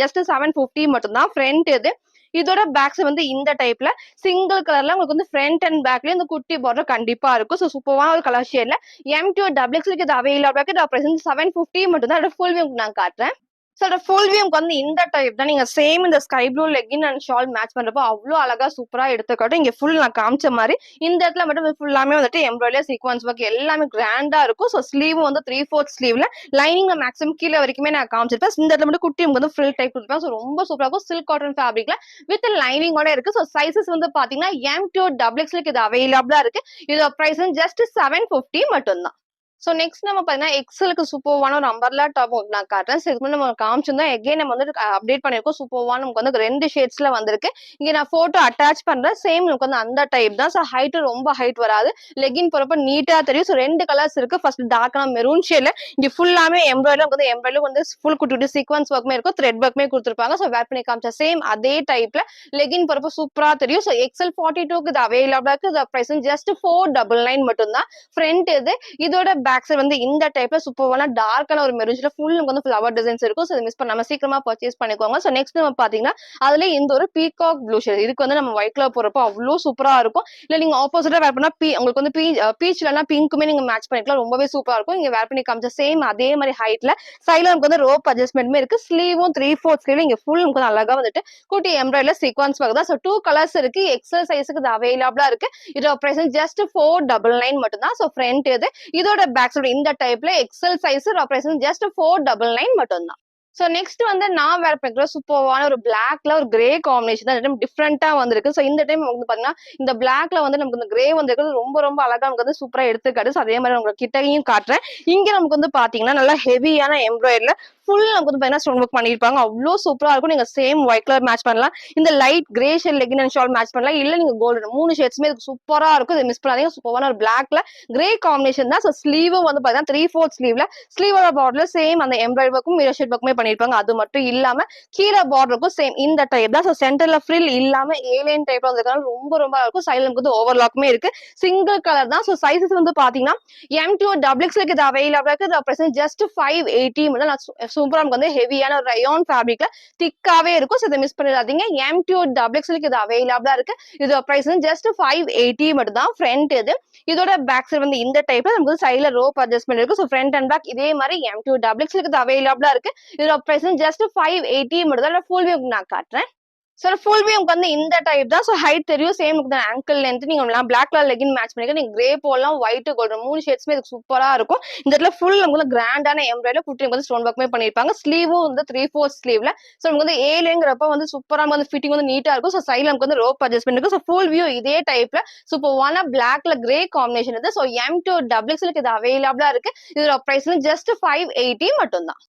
ஜஸ்ட் 750 மட்டும் தான். ஃப்ரண்ட் இது இதோட பேக்ஸ் வந்து இந்த டைப்ல சிங்கிள் கலர்ல உங்களுக்கு வந்து ஃப்ரண்ட் அண்ட் பேக்லயும் இந்த குட்டி பார்டர் கண்டிப்பா இருக்கும். ஸோ சூப்பரான ஒரு கலர் ஷேட்ல M2 டபுள் எக்ஸ்எலுக்கு இது அவைலபிளா இருக்கு. 750 மட்டும் தான். ஃபுல் வியூ நான் காட்டுறேன். சோ ஃபுல் வியூக்கு வந்து இந்த டைப் தான். நீங்க சேம் இந்த sky blue legging and shawl match பண்றப்போ அவ்வளோ அழகா சூப்பரா எடுத்துக்காட்டும். இங்க ஃபுல் நான் காமிச்ச மாதிரி இந்த இடத்துல மட்டும் ஃபுல்லாமே வந்துட்டு எம்ப்ராய்டரி சீக்வன்ஸ் ஒர்க் எல்லாமே கிராண்டா இருக்கும். ஸோ ஸ்லீவும் வந்து 3/4 ஸ்லீவ்ல லைனிங் மேக்ஸிமம் கீழே வரைக்குமே நான் காமிச்சிருப்பேன். இந்த இடத்துல மட்டும் குட்டி வந்து ஃப்ரில் டைப் கொடுத்துருப்பேன். ஸோ ரொம்ப சூப்பரா இருக்கும். சில்க் காட்டன் ஃபேப்ரிக்ல வித் லைனிங்கோட இருக்கு. ஸோ சைசஸ் வந்து பாத்தீங்கன்னா M2 XXL இது அவைலபிளா இருக்கு. இதோட பிரைஸ் ஜஸ்ட் 750 மட்டும் தான். சோ நெக்ஸ்ட் நம்ம பாத்தீங்கன்னா எக்ஸலுக்கு சூப்பர்வான ஒரு அம்பர்லா டாப் நான் காட்டுறேன். இதுக்கு முன்னாடி நம்ம காமிச்சிருந்தோம். எகைன் நம்ம வந்து அப்டேட் பண்ணிருக்கோம். சூப்பர்வான நமக்கு வந்து 2 ஷேட்ஸ்ல வந்திருக்கு. இங்க நான் போட்டோ அட்டாச் பண்றேன். சேம் நமக்கு வந்து அந்த டைப் தான். சோ ஹைட் ரொம்ப ஹைட் வராது. லெகின் போறப்ப நீட்டா தெரியும். சோ 2 கலர்ஸ் இருக்கு. ஃபர்ஸ்ட் டார்க்கான மெரூன் ஷேட்ல இங்க ஃபுல்லாமே எம்ப்ராய்டரி வந்து ஃபுல் குட்டி குட்டி சீக்வன்ஸ் ஒர்க்மே இருக்கும். த்ரெட் ஒர்க்மே கொடுத்துருப்பாங்க. சோ வேர் பண்ணி காமிச்சா சேம் அதே டைப்ல லெகின் போறப்ப சூப்பரா தெரியும். சோ XL 42க்கு இது அவைலபிளா இருக்கு. இது பிரைஸ் ஜஸ்ட் 499 மட்டும் தான். ஃப்ரண்ட் இது இதோட பேக் சைடு வந்து இந்த டைப்ல சூப்பரான டார்க்கான ஒரு மெரூன்ல ஃபுல் வந்து ஃப்ளவர் டிசைன்ஸ் இருக்கும். சோ மிஸ் பண்ணாம சீக்கிரமா பர்ச்சேஸ் பண்ணிக்கோங்க. சோ நெக்ஸ்ட் நம்ம பாத்தீங்கன்னா அதுல இந்த ஒரு பீகாக் ப்ளூ ஷேட் இதுக்கு வந்து நம்ம ஒயிட் கலர் போறப்போ அவ்வளோ சூப்பரா இருக்கும். இல்ல நீங்க ஆப்போசிட்டா வேர் பண்ணா உங்களுக்கு வந்து பீச்ல பிங்க்குமே நீங்க மேட்ச் பண்ணிக்கலாம். ரொம்பவே சூப்பரா இருக்கும். இங்க வேர் பண்ணி காமிச்ச சேம் அதே மாதிரி ஹைட்ல சைடுல நமக்கு வந்து ரோப் அட்ஜஸ்ட்மெண்ட்மே இருக்கு. ஸ்லீவும் 3/4 ஸ்லீவ்ல இங்க ஃபுல் நமக்கு வந்து அழகா வந்துட்டு குட்டி எம்ப்ராய்டரி சீக்வன்ஸ் ஒர்க் தான். சோ 2 கலர்ஸ் இருக்கு. எக்ஸல் சைஸ்க்கு இது அவைலபிளா இருக்கு. இதோட பிரைஸ் ஜஸ்ட் 499 மட்டும் தான். சோ ஃப்ரண்ட் இது இதோட பேக் சைடு இந்த டைப்ல எக்ஸல் சைஸ் ரெப்ரசன்ட் ஜஸ்ட் 499 மட்டும் தான். சோ நெக்ஸ்ட் வந்து நான் வேர் பண்ற சூப்பர்வான ஒரு பிளாக்ல ஒரு கிரே காம்பினேஷன் தான் டிஃப்ரெண்டா வந்திருக்கு. சோ இந்த டைம் வந்து பாத்தீங்கன்னா இந்த பிளாக்ல வந்து நமக்கு இந்த கிரே வந்திருக்கிறது ரொம்ப ரொம்ப அழகா நமக்கு வந்து சூப்பரா எடுத்துக்காட்டு. சோ அதே மாதிரி உங்களுக்கு கிட்டையும் காட்டுறேன். இங்க நமக்கு வந்து பாத்தீங்கன்னா நல்லா ஹெவியான எம்ப்ராய்டரில ஃபுல் நமக்கு வந்து பாத்தீங்கன்னா ஸ்டோன் ஒர்க் பண்ணிருப்பாங்க. அவ்வளோ சூப்பரா இருக்கும். நீங்க சேம் ஒயிட் கலர் மேட்ச் பண்ணலாம். இந்த light grey shade legging and shawl match பண்ணலாம். இல்ல நீங்க கோல்டன் 3 ஷேட்ஸ்மே இதுக்கு சூப்பரா இருக்கும். இதை மிஸ் பண்ணாதீங்க. சூப்பரான ஒரு பிளாக்ல கிரே காம்பினேஷன் தான். சோ ஸ்லீவும் வந்து பாத்தீங்கன்னா 3/4 ஸ்லீவ்ல ஸ்லீவோட பார்டர்ல சேம் அந்த எம்ப்ராய்டரி ஒர்க்கும் மிரர் ஷேட் ஒர்க்குமே பண்ணிருப்பாங்க. அது மட்டும் இல்லாம கீழே பார்டருக்கும் சேம் இந்த டைப் தான். சோ சென்டர்ல ஃப்ரில் இல்லாம ஏலியன் டைப்ல வந்திருக்காங்க. ரொம்ப ரொம்ப இருக்கும். சைடுல நமக்கு வந்து ஓவர்லாக்குமே இருக்கு. சிங்கிள் கலர் தான். சோ சைஸஸ் வந்து பாத்தீங்கன்னா M2 XXL இது அவைலபிளா இருக்கு. இது பிரசன்ட் ஜஸ்ட் 580 மட்டும். சூப்பரா நமக்கு வந்து ஹெவியான ஒரு ரயான் ஃபேப்ரிக்ல திக்காவே இருக்கும். சோ இதை மிஸ் பண்ணிடாதீங்க. M2 XXL இது அவைலபிளா இருக்கு. இது பிரைஸ் ஜஸ்ட் 580 மட்டும் தான். ஃப்ரண்ட் இது இதோட பேக் சைடு வந்து இந்த டைப்ல நமக்கு சைடுல ரோப் அட்ஜஸ்ட்மெண்ட் இருக்கு. சோ ஃப்ரண்ட் அண்ட் பேக் இதே மாதிரி M2 XXL இது அவைலபிளா இருக்கு. இதோட பிரைஸ் ஜஸ்ட் 580 மட்டும் தான். ஃபுல் வியூ நான் காட்டுறேன். சோ ஃபுல் வியூ வந்து இந்த டைப் தான். சோ ஹைட் தெரியும். சேம் நமக்கு ஆங்கிள் லென்த் நீங்க பிளாக் கலர் லெகின் மேட்ச் பண்ணிக்க நீங்க கிரே போடலாம். ஒயிட் கோல்டன் 3 ஷேட்ஸ்மே இதுக்கு சூப்பரா இருக்கும். இந்த இடத்துல ஃபுல் நமக்கு கிராண்டான எம்ப்ராய்டரி குட்டி வந்து ஸ்டோன் ஒர்க்மே பண்ணிருப்பாங்க. ஸ்லீவும் வந்து 3/4 ஸ்லீவ்ல சோ நமக்கு வந்து ஏலேங்கிறப்ப வந்து சூப்பரா வந்து ஃபிட்டிங் வந்து நீட்டா இருக்கும். சோ சைடுல நமக்கு வந்து ரோப் அட்ஜஸ்ட்மெண்ட் இருக்கு. சோ ஃபுல் வியூ இதே டைப்ல சூப்பரான பிளாக்ல கிரே காம்பினேஷன் இது. சோ M2 XXL இது அவைலபிளா இருக்கு. இதோட பிரைஸ் ஜஸ்ட் 580 மட்டும் தான்.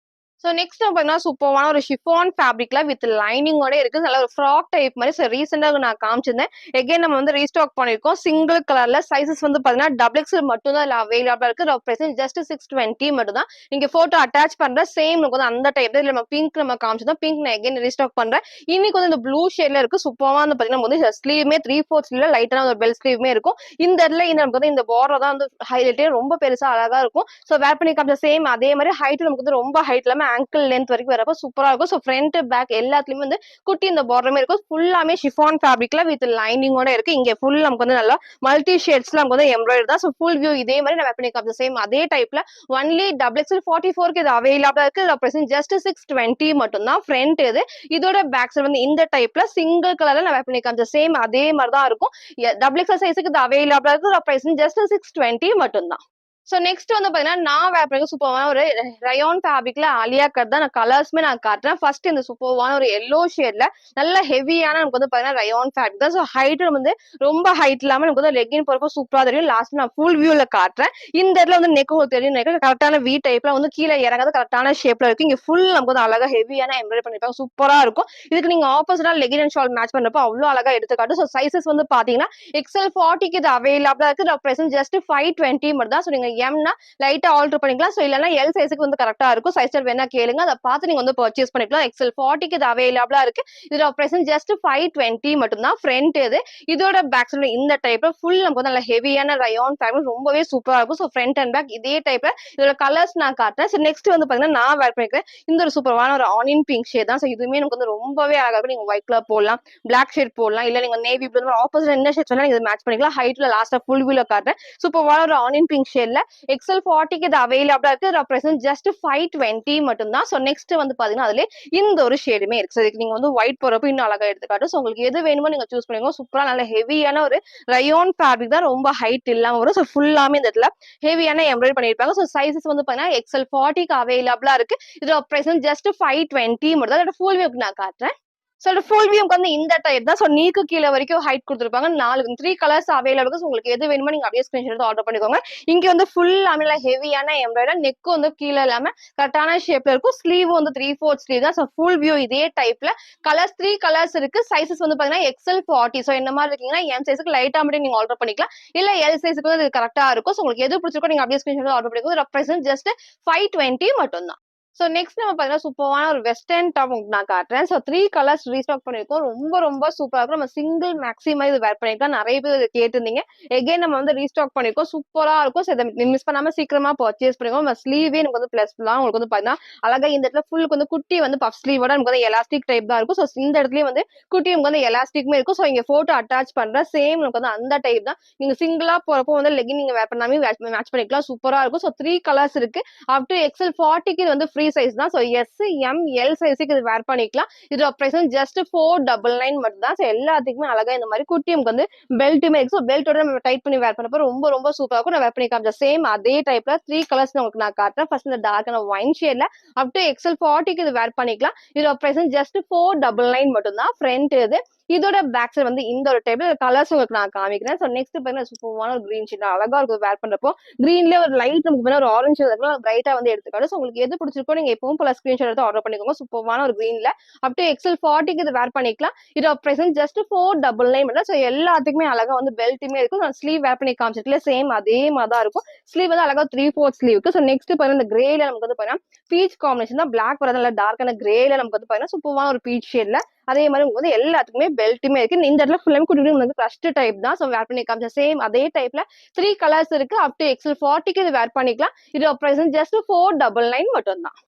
சோ நெக்ஸ்ட் பாத்தீங்கன்னா சூப்பரான ஒரு ஷிஃபான் ஃபேப்ரிக்ல வித் லைனிங்கோட இருக்கு. நல்ல ஒரு ஃப்ராக் டைப் மாதிரி. சோ ரீசெண்டா நான் காமிச்சிருந்தேன். எகைன் நம்ம வந்து ரீஸ்டாக் பண்ணிருக்கோம். சிங்கிள் கலர்ல சைசஸ் வந்து பாத்தீங்கன்னா XXL மட்டும் தான் இதுல அவைலபிளா இருக்கு. பிரைஸ் ஜஸ்ட் 620 மட்டும் தான். நீங்க போட்டோ அட்டாச் பண்ற சேம் வந்து அந்த டைப் தான். நம்ம பிங்க் நம்ம காமிச்சிருந்தோம். பிங்க் நான் எகைன் ரீஸ்டாக் பண்றேன். இன்னைக்கு வந்து இந்த ப்ளூ ஷேட்ல இருக்கு. சூப்பரா வந்து பாத்தீங்கன்னா வந்து ஸ்லீவ்மே 3/4 ஸ்லீவ்ல லைட்டான ஒரு பெல் ஸ்லீவ்மே இருக்கும். இந்த இடத்துல நமக்கு வந்து இந்த பார்டர் தான் வந்து ஹைலைட்டே ரொம்ப பெருசா அழகா இருக்கும். சோ வேர் பண்ணி காமிச்ச சேம் அதே மாதிரி ஹைட் நமக்கு வந்து ரொம்ப ஹைட் இல்லாம ஆங்கிள் லென்த் வரைக்கும் வரப்ப சூப்பரா இருக்கும். சோ ஃப்ரண்ட் பேக் எல்லாத்துலயுமே வந்து குட்டி இந்த பார்டருமே இருக்கும். ஃபுல்லாமே ஷிஃபான் ஃபேப்ரிக்ல வித் லைனிங்கோட இருக்கு. இங்க ஃபுல் நமக்கு வந்து நல்லா மல்டி ஷேட்ஸ்ல நமக்கு வந்து எம்ப்ராய்டரி தான். சோ ஃபுல் வியூ இதே மாதிரி நான் பண்ணி காமிச்ச சேம் அதே டைப்ல ஒன்லி XXL 44க்கு இது அவைலபிளா இருக்கு. இது பிரசன்ட் ஜஸ்ட் 620 மட்டும் தான். ஃப்ரண்ட் இது இதோட பேக் சைடு வந்து இந்த டைப்ல சிங்கிள் கலர்ல நான் பண்ணி காமிச்ச சேம் அதே மாதிரி தான் இருக்கும். XXL சைஸுக்கு இது அவைலபிளா இருக்கு. பிரசன்ட் ஜஸ்ட் 620 மட்டும் தான். சோ நெக்ஸ்ட் வந்து பாத்தீங்கன்னா நான் வேர் பண்ண சூப்பரான ஒரு ரயான் ஃபேப்ரிக்ல ஆலியா கட் தான். நான் கலர்ஸ்மே நான் காட்டுறேன். ஃபர்ஸ்ட் இந்த சூப்பரான ஒரு எல்லோ ஷேட்ல நல்ல ஹெவியான நமக்கு வந்து பாத்தீங்கன்னா ரயான் ஃபேப்ரிக் தான். சோ ஹைட் வந்து ரொம்ப ஹைட் இல்லாம நமக்கு வந்து லெகின் போறப்ப சூப்பரா தெரியும். லாஸ்ட் நான் ஃபுல் வியூல காட்டுறேன். இந்த இடத்துல வந்து நெக் உங்களுக்கு தெரியும். கரெக்டான வி டைப்ல வந்து கீழே இறங்காத கரெக்டான ஷேப்ல இருக்கு. இங்க ஃபுல் நமக்கு வந்து அழகா ஹெவியான எம்ப்ராய்டரி பண்ணிருப்பாங்க. சூப்பரா இருக்கும். இதுக்கு நீங்க ஆப்போசிட்டா லெகின் அண்ட் ஷால் மேட்ச் பண்றப்ப அவ்வளவு அழகா எடுத்துக்காட்டும். சோ சைசஸ் வந்து பாத்தீங்கன்னா XL 40க்கு இது அவைலபிளா இருக்கு. பிரசன்ட் ஜஸ்ட் 520 மட்டும் தான். சோ நீங்க எம்னா லைட்டா ஆல்டர் பண்ணிக்கலாம். சோ இல்லனா எல் சைஸ்க்கு வந்து கரெக்டா இருக்கும். சைஸ் சார்ட் வேணா கேளுங்க. அத பார்த்து நீங்க வந்து பர்ச்சேஸ் பண்ணிக்கலாம். XL 40க்கு இது அவைலபிளா இருக்கு. இதோட பிரசன்ட் ஜஸ்ட் 520 மட்டும் தான். ஃப்ரண்ட் இது இதோட பேக் சைடு இந்த டைப்ல ஃபுல் நமக்கு வந்து நல்ல ஹெவியான ரயான் ஃபேப்ரிக் ரொம்பவே சூப்பரா இருக்கும். சோ ஃப்ரண்ட் அண்ட் பேக் இதே டைப்ல இதோட கலர்ஸ் நான் காட்டுறேன். சோ நெக்ஸ்ட் வந்து பாத்தீங்கன்னா நான் வேர் பண்ணிருக்கேன் இந்த ஒரு சூப்பரான ஒரு ஆனியன் பிங்க் ஷேட் தான். சோ இதுவுமே நமக்கு வந்து ரொம்பவே அழகா இருக்கும். நீங்க ஒயிட் கலர் போடலாம், பிளாக் ஷேட் போடலாம், இல்ல நீங்க நேவி ப்ளூ ஆப்போசிட் என்ன ஷேட் வேணா நீங்க மேட்ச் பண்ணிக்கலாம். ஹைட்ல லாஸ்டா ஃபுல் வியூல காட்டுறேன். சூப்பரான ஒரு ஆனியன் பிங்க் ஷேட்ல எக்ஸல் 40க்கு இது அவைலபிளா இருக்கு. பிரசன்ட் ஜஸ்ட் 520 மட்டும் தான். சோ நெக்ஸ்ட் வந்து பாத்தீங்கன்னா அதுல இந்த ஒரு ஷேடுமே இருக்கு. இதுக்கு நீங்க வந்து ஒயிட் போறப்ப இன்னும் அழகா எடுத்துக்காட்டும். சோ உங்களுக்கு எது வேணுமோ நீங்க சூஸ் பண்ணிக்கோங்க. சூப்பரா நல்ல ஹெவியான ஒரு ரயோன் ஃபேப்ரிக் தான், ரொம்ப ஹைட் இல்லாம வரும். சோ ஃபுல்லாமே இந்த இடத்துல ஹெவியான எம்ப்ராய்டரி பண்ணிருப்பாங்க. சோ சைஸஸ் வந்து பாத்தீங்கன்னா எக்ஸல் 40க்கு அவைலபிளா இருக்கு. இதோட பிரைஸ் ஜஸ்ட் 520 மட்டும் தான். இதோட ஃபுல் வியூ நான் காட்டுறேன். சோ ஃபுல் வியூக்கு வந்து இந்த டைப் தான். சோ நீக்கு கீழ வரைக்கும் ஹைட் கொடுத்துருப்பாங்க. 3 கலர்ஸ் அவைலபிள் இருக்கு. உங்களுக்கு எது வேணுமோ நீங்க அப்படியே ஸ்கிரீன்ஷாட் எடுத்து ஆர்டர் பண்ணிக்கோங்க. இங்க வந்து ஃபுல்லாமே ஹெவியான எம்ப்ராய்டரி, நெக் வந்து கீழ இல்லாம கரெக்டான ஷேப்ல இருக்கும். ஸ்லீவ் வந்து 3/4 ஸ்லீவ் தான். சோ ஃபுல் வியூ இதே டைப்ல கலர்ஸ் 3 கலர்ஸ் இருக்கு. சைஸஸ் வந்து பாத்தீங்கன்னா எக்ஸல் 40. சோ இந்த மாதிரி இருக்கீங்கன்னா எம் சைஸ்க்கு லைட்டா மட்டும் நீங்க ஆர்டர் பண்ணிக்கலாம். இல்ல எல் சைஸ்க்கு வந்து கரெக்டா இருக்கும். சோ உங்களுக்கு எது பிடிச்சிருக்கோ நீங்க அப்படியே ஸ்கிரீன்ஷாட் ஆர்டர் பண்ணிக்கோங்க. ரெப்ரசன்ட் ஜஸ்ட் 520 மட்டும் தான். சோ நெக்ஸ்ட் நம்ம பாத்தீங்கன்னா சூப்பரான ஒரு வெஸ்டர்ன் டாப் உங்களுக்கு நான் காட்டுறேன். சோ 3 கலர்ஸ் ரீஸ்டாக் பண்ணிருக்கோம். ரொம்ப ரொம்ப சூப்பரா இருக்கும். நம்ம சிங்கிள் மேக்ஸிமா இது வேர் பண்ணிருக்கோம். நிறைய பேர் கேட்டிருந்தீங்க. எகைன் நம்ம வந்து ரீஸ்டாக் பண்ணிருக்கோம். சூப்பரா இருக்கும். சோ இதை மிஸ் பண்ணாம சீக்கிரமா பர்ச்சேஸ் பண்ணிக்கோங்க. நம்ம ஸ்லீவே நமக்கு வந்து பிளஸ் தான் உங்களுக்கு வந்து பாத்தீங்கன்னா அழகா இந்த இடத்துல ஃபுல்லுக்கு வந்து குட்டி வந்து பஃப் ஸ்லீவோட நமக்கு வந்து எலாஸ்டிக் டைப் தான் இருக்கும். சோ இந்த இடத்துலயும் வந்து குட்டி நமக்கு வந்து எலாஸ்டிக்குமே இருக்கும். சோ இங்க போட்டோ அட்டாச் பண்ற சேம் நமக்கு வந்து அந்த டைப் தான். நீங்க சிங்கிளா போறப்போ வந்து லெகின் நீங்க வேர் பண்ணாமே மேட்ச் பண்ணிக்கலாம். சூப்பரா இருக்கும். சோ 3 கலர்ஸ் இருக்கு. அப் டு எக்ஸல் 40க்கு இது வந்து ஃப்ரீ சைஸ் தான். சோ எஸ், எம், எல் சைஸுக்கு இது வேர் பண்ணிக்கலாம். இதோட பிரைஸ் ஜஸ்ட் 499 மட்டும் தான். சோ எல்லாத்துக்குமே அழகா இந்த மாதிரி குட்டி நமக்கு வந்து பெல்ட்டுமே இருக்கு. சோ பெல்ட்டோட நம்ம டைட் பண்ணி வேர் பண்ணப்போ ரொம்ப ரொம்ப சூப்பரா இருக்கும். நான் வேர் பண்ணி காமிச்சேன். சேம் அதே டைப்ல 3 கலர்ஸ் உங்களுக்கு நான் காட்டுறேன். ஃபர்ஸ்ட் இந்த டார்க்கான ஒயின் ஷேட்ல அப் டு எக்ஸல் 40க்கு இது வேர் பண்ணிக்கலாம். இதோட பிரைஸ் ஜஸ்ட் 499 மட்டும் தான். ஃப்ரண்ட் இது இதோட பேக் சைடு வந்து இந்த ஒரு டைப்ல கலர்ஸ் உங்களுக்கு நான் காமிக்கிறேன். சோ நெக்ஸ்ட் பாத்தீங்கன்னா சூப்பரான ஒரு கிரீன் ஷேட் அழகா இருக்கும் வேர் பண்றப்போ. கிரீன்ல ஒரு லைட் நமக்கு ஒரு ஆரஞ்சு பிரைட்டா வந்து எடுத்துக்காட்டு. சோ உங்களுக்கு எது பிடிச்சிருக்கோ நீங்க எப்பவும் போல ஸ்கிரீன்ஷாட் எடுத்து ஆர்டர் பண்ணிக்கோங்க. சூப்பரான ஒரு கிரீன்ல அப் டு எக்ஸல் 40க்கு இது வேர் பண்ணிக்கலாம். இதோட பிரைஸ் ஜஸ்ட் 499 மட்டும். சோ எல்லாத்துக்குமே அழகா வந்து பெல்ட்டுமே இருக்கும். நான் ஸ்லீவ் வேர் பண்ணி காமிச்சிருக்கல சேம் அதே மாதிரி தான் இருக்கும். ஸ்லீவ் வந்து அழகா 3/4 ஸ்லீவுக்கு. சோ நெக்ஸ்ட் பாருங்க இந்த கிரேல நமக்கு வந்து பாத்தீங்கன்னா பீச் காம்பினேஷன் தான். பிளாக் வரது நல்ல டார்க்கான கிரேல நமக்கு வந்து பாத்தீங்கன்னா சூப்பரான ஒரு பீச் ஷேட்ல அதே மாதிரி உங்களுக்கு வந்து எல்லாத்துக்குமே பெல்ட்டுமே இருக்கு. இந்த இடத்துல ஃபுல்லாமே குட்டி வந்து ஃபர்ஸ்ட் டைப் தான். சோ வேர் பண்ணி காமிச்ச சேம் அதே டைப்ல 3 கலர்ஸ் இருக்கு. அப் டு எக்ஸல் 40க்கு இது வேர் பண்ணிக்கலாம். இதோட பிரைஸ் ஜஸ்ட் 499 மட்டும் தான்.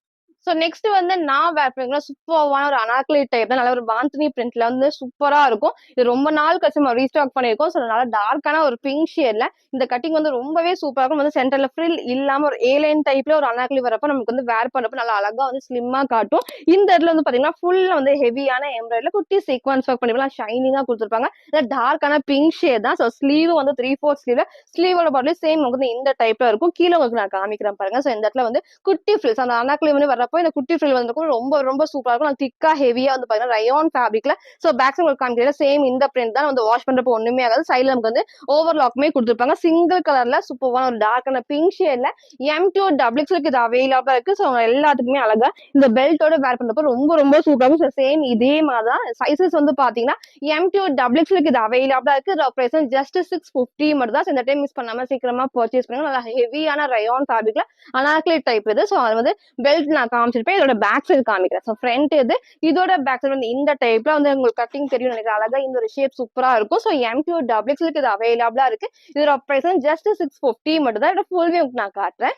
சோ நெக்ஸ்ட் வந்து நான் வேர் பண்ணிக்கலாம் சூப்பரான ஒரு அனார்கலி டைப் தான். நல்ல ஒரு பாந்தினி பிரிண்ட்ல வந்து சூப்பரா இருக்கும். இது ரொம்ப நாள் கழிச்சு நம்ம ரீஸ்டாக் பண்ணிருக்கோம். சோ நல்லா டார்க்கான ஒரு பிங்க் ஷேட்ல இந்த கட்டிங் வந்து ரொம்பவே சூப்பரா இருக்கும். வந்து சென்டர்ல ஃப்ரில் இல்லாம ஒரு ஏலைன் டைப்ல ஒரு அனார்கலி வரப்ப நமக்கு வந்து வேர் பண்றப்ப நல்லா அழகா வந்து ஸ்லிம்மா காட்டும். இந்த இடத்துல வந்து பாத்தீங்கன்னா ஃபுல்லா வந்து ஹெவியான எம்ப்ராய்டரில குட்டி சீக்வன்ஸ் ஒர்க் பண்ணிக்கலாம். ஷைனிங்கா கொடுத்துருப்பாங்க. டார்க்கான பிங்க் ஷேட் தான். சோ ஸ்லீவ் வந்து 3/4 ஸ்லீவ்ல ஸ்லீவோட பாட்லி சேம் வந்து இந்த டைப்ல இருக்கும். கீழே உங்களுக்கு நான் காமிக்கிறேன் பாருங்க. சோ இந்த இடத்துல வந்து குட்டி ஃப்ரில்ஸ் அந்த அனார்கலி வந்து வர இந்த குட்டி ஃப்ரில் வந்து ரொம்ப ரொம்ப சூப்பரா இருக்கும். திக்கா ஹெவியா வந்து பாத்தீங்கன்னா ரயான் ஃபேப்ரிக்ல. சோ பேக் சைடு உங்களுக்கு காமிக்கிறேன் சேம் இந்த பிரிண்ட் தான். வந்து வாஷ் பண்றப்போ ஒண்ணுமே ஆகாது. சைடுல நமக்கு வந்து ஓவர்லாக்குமே கொடுத்துருப்பாங்க. சிங்கிள் கலர்ல சூப்பரான ஒரு டார்க்கான பிங்க் ஷேட்ல M2 XXL இது அவைலபிளா இருக்கு. சோ எல்லாத்துக்குமே அழகா இந்த பெல்ட்டோட வேர் பண்றப்போ ரொம்ப ரொம்ப சூப்பரா இருக்கும். சேம் இதே மாதிரி தான் சைசஸ் வந்து பாத்தீங்கன்னா M2 XXL இது அவைலபிளா இருக்கு. இதோட பிரைஸ் ஜஸ்ட் 650 மட்டும் தான். இந்த டைம் மிஸ் பண்ணாம சீக்கிரமா பர்ச்சேஸ் பண்ணுங்க. நல்லா ஹெவியான ரயான் ஃபேப்ரிக்ல அனார்கலி டைப் இது. சோ அது வந்து பெல்ட் நான் காமிச்சிருப்பேன். இதோட பேக் சைடு காமிக்கிறேன். சோ ஃப்ரண்ட் இது இதோட பேக் சைடு வந்து இந்த டைப்ல வந்து உங்களுக்கு கட்டிங் தெரியும் நினைக்கிறேன். அழகா இந்த ஒரு ஷேப் சூப்பரா இருக்கும். சோ M2 XXL இது அவைலபிளா இருக்கு. இதோட பிரைஸ் ஜஸ்ட் 650 மட்டும் தான். இதோட ஃபுல் வியூ நான் காட்டுறேன்.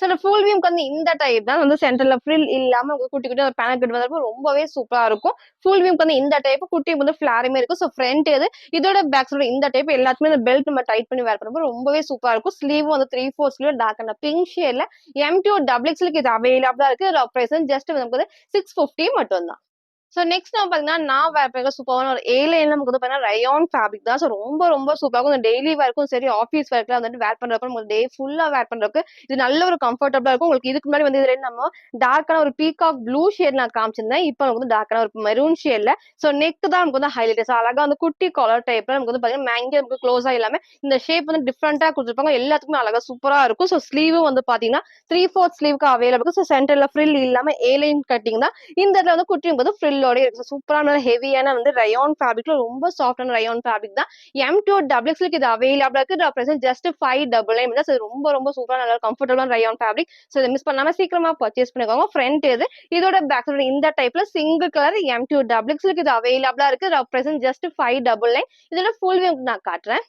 சோ ஃபுல் வியூக்கு வந்து இந்த டைப் தான். வந்து சென்டர்ல ஃப்ரில் இல்லாம குட்டி குட்டி ஒரு பேனல் கட் வந்தப்போ ரொம்பவே சூப்பரா இருக்கும். ஃபுல் வியூக்கு வந்து இந்த டைப் குட்டி வந்து ஃபிளாருமே இருக்கும். சோ ஃப்ரண்ட் இது இதோட பேக் சைடு இந்த டைப் எல்லாத்துமே இந்த பெல்ட் நம்ம டைட் பண்ணி வேர் பண்ணப்போ ரொம்பவே சூப்பரா இருக்கும். ஸ்லீவ் வந்து 3/4 ஸ்லீவ் டார்க்கான பிங்க் ஷேட்ல M2 XXL இது அவைலபிளா இருக்கு. இதோட பிரைஸ் ஜஸ்ட் நமக்கு 650 மட்டும் தான். சோ நெக்ஸ்ட் நம்ம பாத்தீங்கன்னா நான் வேர் பண்ற சூப்பரான ஒரு ஏலைன்ல நமக்கு வந்து பாத்தீங்கன்னா ரயான் ஃபேப்ரிக் தான். சோ ரொம்ப ரொம்ப சூப்பரா இருக்கும். டெய்லி வேர்க்கும் சரி ஆஃபீஸ் வேர்க்ல வந்துட்டு வேர் பண்றப்ப உங்களுக்கு டே ஃபுல்லா வேர் பண்றதுக்கு இது நல்ல ஒரு கம்ஃபர்டபுளா இருக்கும். உங்களுக்கு இதுக்கு முன்னாடி வந்து இதுல நம்ம டார்க்கான ஒரு பீகாக் ப்ளூ ஷேட் நான் காமிச்சிருந்தேன். இப்போ நமக்கு வந்து டார்க்கான ஒரு மெரூன் ஷேட்ல சோ நெக் தான் நமக்கு வந்து ஹைலைட். அழகா வந்து குட்டி காலர் டைப்ல நமக்கு வந்து பாத்தீங்கன்னா மேங்கே நமக்கு க்ளோஸா இல்லாம இந்த ஷேப் வந்து டிஃப்ரெண்டா கொடுத்துருப்பாங்க. எல்லாத்துக்குமே அழகா சூப்பரா இருக்கும். சோ ஸ்லீவும் வந்து பாத்தீங்கன்னா 3/4 ஸ்லீவுக்கு அவைலபிள். சோ சென்டர்ல ஃப்ரில் இல்லாம ஏலைன் கட்டிங் தான். இந்த இடத்துல வந்து குட்டியும் போது ஃப்ரில்லோட இருக்கு. சூப்பரான ஹெவியான வந்து ரயான் ஃபேப்ரிக்ல ரொம்ப சாஃப்டான ரயான் ஃபேப்ரிக் தான். M2 XXL இது அவைலபிளா இருக்கு. இதோட பிரைஸ் ஜஸ்ட் 599 தான். ரொம்ப ரொம்ப சூப்பரா நல்ல கம்ஃபர்டபுளான ரயான் ஃபேப்ரிக். சோ இதை மிஸ் பண்ணாம சீக்கிரமா பர்ச்சேஸ் பண்ணிக்கோங்க. ஃப்ரண்ட் இது இதோட பேக் சைடு இந்த டைப்ல சிங்கிள் கலர் M2 XXL இது அவைலபிளா இருக்கு. இதோட பிரைஸ் ஜஸ்ட் 599. இதோட ஃபுல் வியூ நான் காட்டுறேன்.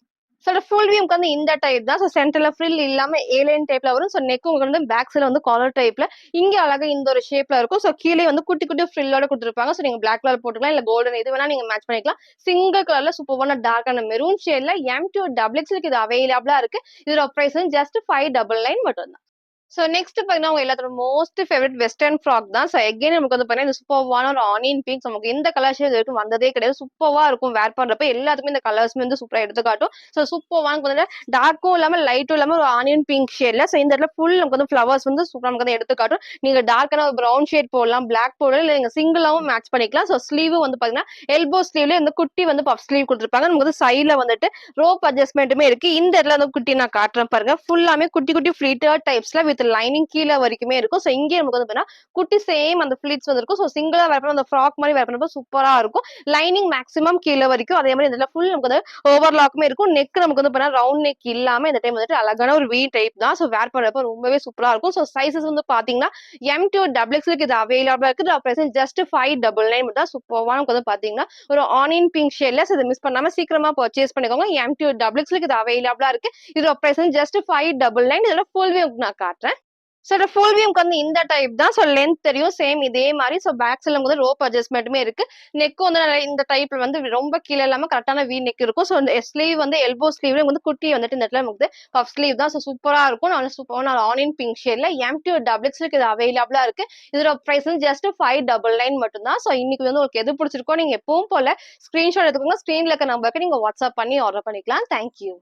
ஸோ ஃபுல் வியூக்கு வந்து இந்த டைப் தான். ஸோ சென்டர்ல ஃப்ரில் இல்லாம ஏலைன் டைப்ல வரும். ஸோ நெக் உங்களுக்கு வந்து பேக் சைடுல வந்து காலர் டைப்ல இங்க அழகா இந்த ஒரு ஷேப்ல இருக்கும். ஸோ கீழே வந்து குட்டி குட்டி ஃப்ரில்லோட கொடுத்துருப்பாங்க. ஸோ நீங்க பிளாக் கலர் போட்டுக்கலாம், இல்ல கோல்டன் எது வேணா நீங்க மேட்ச் பண்ணிக்கலாம். சிங்கிள் கலர்ல சூப்பரான டார்க்கான மெரூன் ஷேட்ல M2 டபுள் எக்ஸ்எல் இது அவைலபிளா இருக்கு. இதோட பிரைஸ் வந்து ஜஸ்ட் 599 மட்டும் தான். ஸோ நெக்ஸ்ட் பார்த்தீங்கன்னா, உங்க எல்லாத்தோட மோஸ்ட் ஃபேவரட் வெஸ்டர்ன் ஃப்ராக் தான். ஸோ அகைன் நமக்கு வந்து பார்த்தீங்கன்னா, இந்த சூப்பர்வான ஒரு ஆனியன் பிங்க் நமக்கு இந்த கலர் ஷேட் வரைக்கும் வந்ததே கிடையாது. சூப்பர்வா இருக்கும் வேர் பண்றப்ப. எல்லாத்துக்குமே இந்த கலர்ஸ்மே வந்து சூப்பரா எடுத்து காட்டும். ஸோ சூப்பர்வான வந்து டார்க்கும் இல்லாம லைட்டும் இல்லாம ஒரு ஆனியன் பிங்க் ஷேட்ல. ஸோ இந்த இடத்துல ஃபுல் நமக்கு வந்து ஃப்ளவர்ஸ் வந்து சூப்பரா நமக்கு வந்து எடுத்து காட்டும். நீங்க டார்க்கான ஒரு ப்ரௌன் ஷேட் போடலாம், பிளாக் போடலாம், இல்ல நீங்க சிங்கிளாவும் மேட்ச் பண்ணிக்கலாம். ஸோ ஸ்லீவ் வந்து பார்த்தீங்கன்னா, எல்போ ஸ்லீவ்ல இந்த குட்டி வந்து பஃப் ஸ்லீவ் கொடுத்துருப்பாங்க. நமக்கு வந்து சைட்ல வந்துட்டு ரோப் அட்ஜஸ்ட்மெண்ட்டுமே இருக்கு. இந்த இடத்துல வந்து குட்டி நான் காட்டுறேன் பாருங்க. ஃபுல்லாமே குட்டி குட்டி ஃபிளிட்டட் டைப்ஸ்ல வித் லைனிங் கீழ வரைக்குமே இருக்கும். ஸோ இங்கே நமக்கு வந்து பார்த்தீங்கன்னா, குட்டி சேம் அந்த ஃபிளிட்ஸ் வந்து இருக்கும். ஸோ சிங்கிளா வேர் பண்ண அந்த ஃப்ராக் மாதிரி வேர் பண்ணப்போ சூப்பரா இருக்கும். லைனிங் மேக்ஸிமம் கீழ வரைக்கும். அதே மாதிரி இதுல ஃபுல் நமக்கு வந்து ஓவர்லாக்குமே இருக்கும். நெக் நமக்கு வந்து பார்த்தீங்கன்னா, ரவுண்ட் நெக் இல்லாம இந்த டைம் வந்துட்டு அழகான ஒரு வி டைப் தான். ஸோ வேர் பண்றப்ப ரொம்பவே சூப்பரா இருக்கும். ஸோ சைஸஸ் வந்து பாத்தீங்கன்னா, M2 டபுள் எக்ஸ்எல் இது அவைலபிளா இருக்கு. பிரைஸ் ஜஸ்ட் 599 தான். சூப்பர்வா நமக்கு வந்து பாத்தீங்கன்னா, ஒரு ஆனியன் பிங்க் ஷேட்ல. ஸோ இதை மிஸ் பண்ணாம சீக்கிரமா பர்ச்சேஸ் பண்ணிக்கோங்க. M2 டபுள் எக்ஸ்எல் இது அவைலபிளா இருக்கு. இதோட பிரைஸ் ஜஸ்ட் 599. இதோட ஃபுல் வியூ நான் காட்டுறேன். ஸோ இந்த ஃபுல் வியூக்கு வந்து இந்த டைப் தான். ஸோ லென்த் தெரியும் சேம் இதே மாதிரி. ஸோ பேக் சைட்ல வந்து ரோப் அட்ஜஸ்ட்மெண்ட்டுமே இருக்கு. நெக் வந்து இந்த டைப்ல வந்து ரொம்ப கீழே இல்லாம கரெக்டான வி நெக் இருக்கும். ஸோ இந்த ஸ்லீவ் வந்து எல்போ ஸ்லீவ்ல வந்து குட்டி வந்துட்டு இந்த இடத்துல நமக்கு பஃப் ஸ்லீவ் தான். ஸோ சூப்பரா இருக்கும். நல்ல சூப்பரான ஆனியன் பிங்க் ஷேட்ல M2 டபுள் எக்ஸ்எல் இது அவைலபிளா இருக்கு. இதோட பிரைஸ் வந்து ஜஸ்ட் 599 மட்டும் தான். ஸோ இன்னைக்கு வந்து உங்களுக்கு எது பிடிச்சிருக்கோ நீங்க எப்பவும் போல ஸ்கிரீன்ஷாட் எடுத்துக்கோங்க. ஸ்கிரீன்ல இருக்க நம்பருக்கு நீங்க வாட்ஸ்அப் பண்ணி ஆர்டர் பண்ணிக்கலாம். தேங்க்யூ.